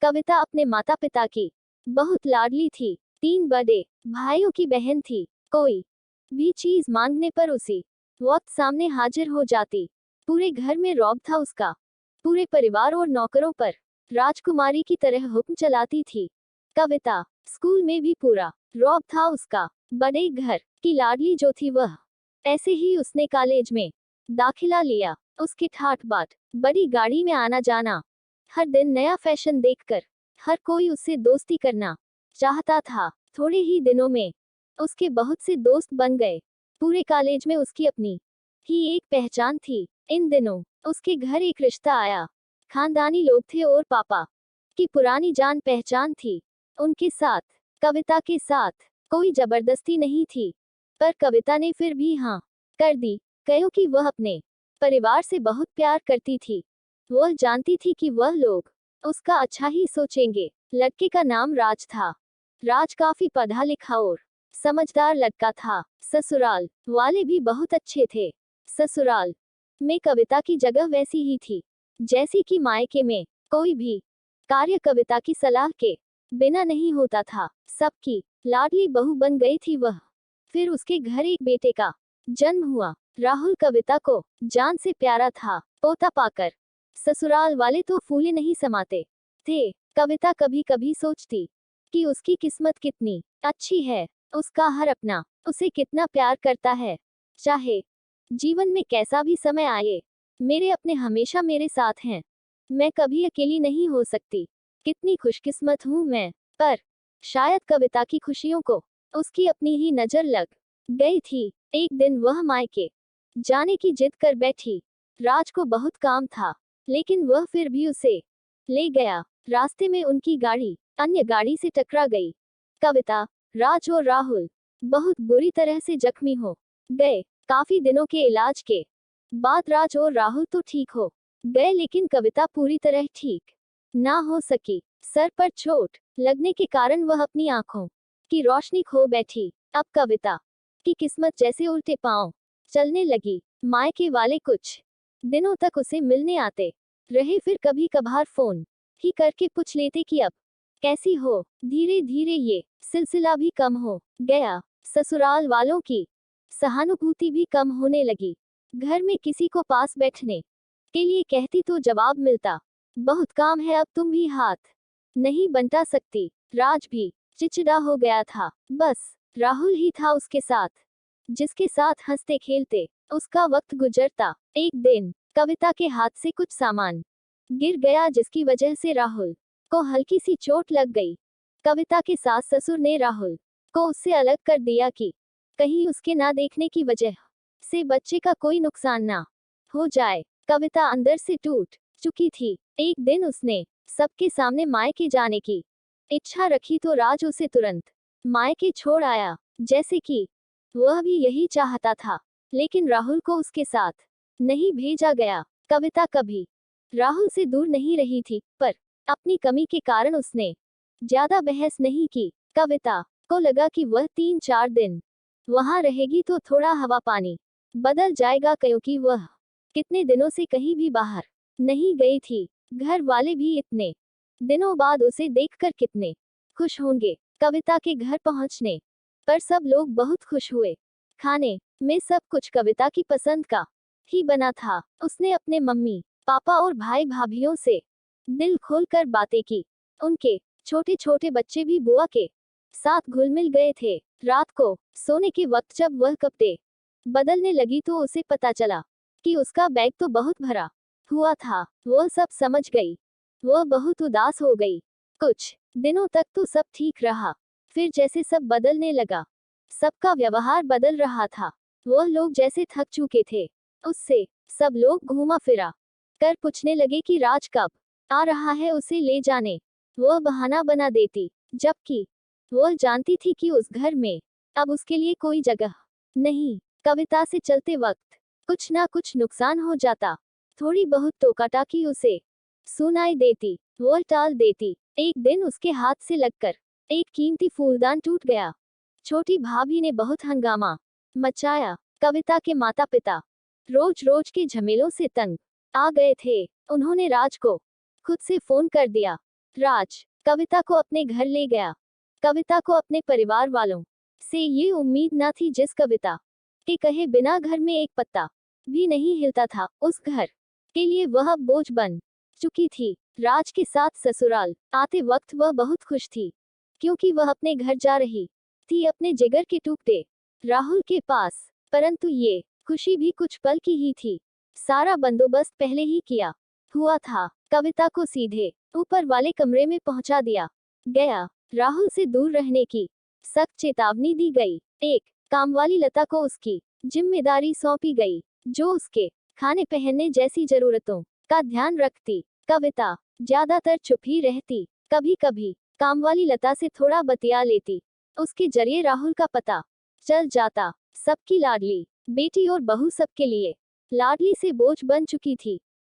कविता अपने माता पिता की बहुत लाडली थी। 3 बड़े भाइयों की बहन थी। कोई भी चीज मांगने पर उसी वक्त सामने हाजिर हो जाती। पूरे घर में रौब था उसका। पूरे परिवार और नौकरों पर राजकुमारी की तरह हुक्म चलाती थी। कविता स्कूल में भी पूरा रौब था उसका। बड़े घर की लाडली जो थी वह। ऐसे ही उसने कॉलेज में दाखिला लिया। उसकी ठाठ बाट, बड़ी गाड़ी में आना जाना, हर दिन नया फैशन देखकर हर कोई उससे दोस्ती करना चाहता था। थोड़े ही दिनों में उसके बहुत से दोस्त बन गए। पूरे कॉलेज में उसकी अपनी ही एक पहचान थी। इन दिनों उसके घर एक रिश्ता आया। खानदानी लोग थे और पापा की पुरानी जान पहचान थी। उनके साथ कविता के साथ कोई जबरदस्ती नहीं थी, पर कविता ने फिर भी हाँ कर दी, क्योंकि वह अपने परिवार से बहुत प्यार करती थी। वह जानती थी कि वह लोग उसका अच्छा ही सोचेंगे। लड़के का नाम राज था। राज काफी पढ़ा लिखा और समझदार लड़का था। ससुराल वाले भी बहुत अच्छे थे। ससुराल में कविता की जगह वैसी ही थी जैसी कि मायके में। कोई भी कार्य कविता की सलाह के बिना नहीं होता था। सबकी लाडली बहू बन गई थी वह। फिर उसके घर एक बेटे का जन्म हुआ। राहुल कविता को जान से प्यारा था। पोता पाकर ससुराल वाले तो फूले नहीं समाते थे। कविता कभी कभी सोचती कि उसकी किस्मत कितनी अच्छी है। उसका हर अपना उसे कितना प्यार करता है। चाहे जीवन में कैसा भी समय आए, मेरे अपने हमेशा मेरे साथ हैं। मैं कभी अकेली नहीं हो सकती। कितनी खुशकिस्मत हूँ मैं। पर शायद कविता की खुशियों को उसकी अपनी ही नजर लग गई थी। एक दिन वह मायके जाने की जिद कर बैठी। राज को बहुत काम था, लेकिन वह फिर भी उसे ले गया। रास्ते में उनकी गाड़ी अन्य गाड़ी से टकरा गई। कविता, राज और राहुल बहुत बुरी तरह से जख्मी हो गए। काफी दिनों के इलाज के बाद राज और राहुल तो ठीक हो गए, लेकिन कविता पूरी तरह ठीक ना हो सकी। सर पर चोट लगने के कारण वह अपनी आंखों की रोशनी खो बैठी। अब कविता की किस्मत जैसे उल्टे पांव चलने लगी। मायके वाले कुछ दिनों तक उसे मिलने आते रहे, फिर कभी कभार फोन ही करके पूछ लेते कि अब कैसी हो। धीरे धीरे ये सिलसिला भी कम हो गया। ससुराल वालों की सहानुभूति भी कम होने लगी। घर में किसी को पास बैठने के लिए कहती तो जवाब मिलता, बहुत काम है, अब तुम भी हाथ नहीं बंटा सकती। राज भी चिड़चिड़ा हो गया था। बस राहुल ही था उसके साथ, जिसके साथ हंसते खेलते उसका वक्त गुजरता। एक दिन कविता के हाथ से कुछ सामान गिर गया, जिसकी वजह से राहुल को हल्की सी चोट लग गई। कविता के सास ससुर ने राहुल को उससे अलग कर दिया कि कहीं उसके ना देखने की वजह से बच्चे का कोई नुकसान ना हो जाए। कविता अंदर से टूट चुकी थी। एक दिन उसने सबके सामने मायके जाने की इच्छा रखी तो राज उसे तुरंत मायके छोड़ आया, जैसे कि वह भी यही चाहता था। लेकिन राहुल को उसके साथ नहीं भेजा गया। कविता कभी राहुल से दूर नहीं रही थी, पर अपनी कमी के कारण उसने ज्यादा बहस नहीं की। कविता को लगा कि वह 3-4 दिन वहां रहेगी तो थोड़ा हवा पानी बदल जाएगा, क्योंकि वह कितने दिनों से कहीं भी बाहर नहीं गई थी। घर वाले भी इतने दिनों बाद उसे देखकर कितने खुश होंगे। कविता के घर पहुंचने पर सब लोग बहुत खुश हुए। खाने में सब कुछ कविता की पसंद का ही बना था। उसने अपने मम्मी पापा और भाई भाभीियों से दिल खोलकर बातें की। उनके छोटे छोटे बच्चे भी बुआ के साथ घुल मिल गए थे। रात को सोने के वक्त जब वह कपड़े बदलने लगी तो उसे पता चला कि उसका बैग तो बहुत भरा हुआ था। वह सब समझ गई। वह बहुत उदास हो गई। कुछ दिनों तक तो सब ठीक रहा, फिर जैसे सब बदलने लगा। सबका व्यवहार बदल रहा था। वह लोग जैसे थक चुके थे उससे। सब लोग घूमा फिरा कर पूछने लगे कि राज कब आ रहा है उसे ले जाने। वह बहाना बना देती, जबकि वह जानती थी कि उस घर में अब उसके लिए कोई जगह नहीं। कविता से चलते वक्त कुछ ना कुछ नुकसान हो जाता। थोड़ी बहुत टोकाटाकी उसे सुनाई देती, वह टाल देती। एक दिन उसके हाथ से लगकर एक कीमती फूलदान टूट गया। छोटी भाभी ने बहुत हंगामा मचाया। कविता के माता पिता रोज रोज के झमेलों से तंग आ गए थे। उन्होंने राज को खुद से फोन कर दिया राज कविता को अपने घर ले गया। कविता को अपने परिवार वालों से ये उम्मीद न थी, जिस कविता के कहे बिना घर में एक पत्ता भी नहीं हिलता था, उस घर के लिए वह अब बोझ बन चुकी थी। राज के साथ ससुराल आते वक्त वह बहुत खुश थी, क्योंकि वह अपने घर जा रही थी, अपने जिगर के टुकड़े राहुल के पास। परंतु ये खुशी भी कुछ पल की ही थी। सारा बंदोबस्त पहले ही किया हुआ था। कविता को सीधे ऊपर वाले कमरे में पहुंचा दिया गया। राहुल से दूर रहने की सख्त चेतावनी दी गई। एक कामवाली लता को उसकी जिम्मेदारी सौंपी गई, जो उसके खाने पहनने जैसी जरूरतों का ध्यान रखती। कविता ज्यादातर चुप ही रहती, कभी कभी कामवाली लता से थोड़ा बतिया लेती। उसके जरिए राहुल का पता चल जाता। सबकी लाडली बेटी और बहू सबके लिए लाडली से बोझ बन चुकी थी।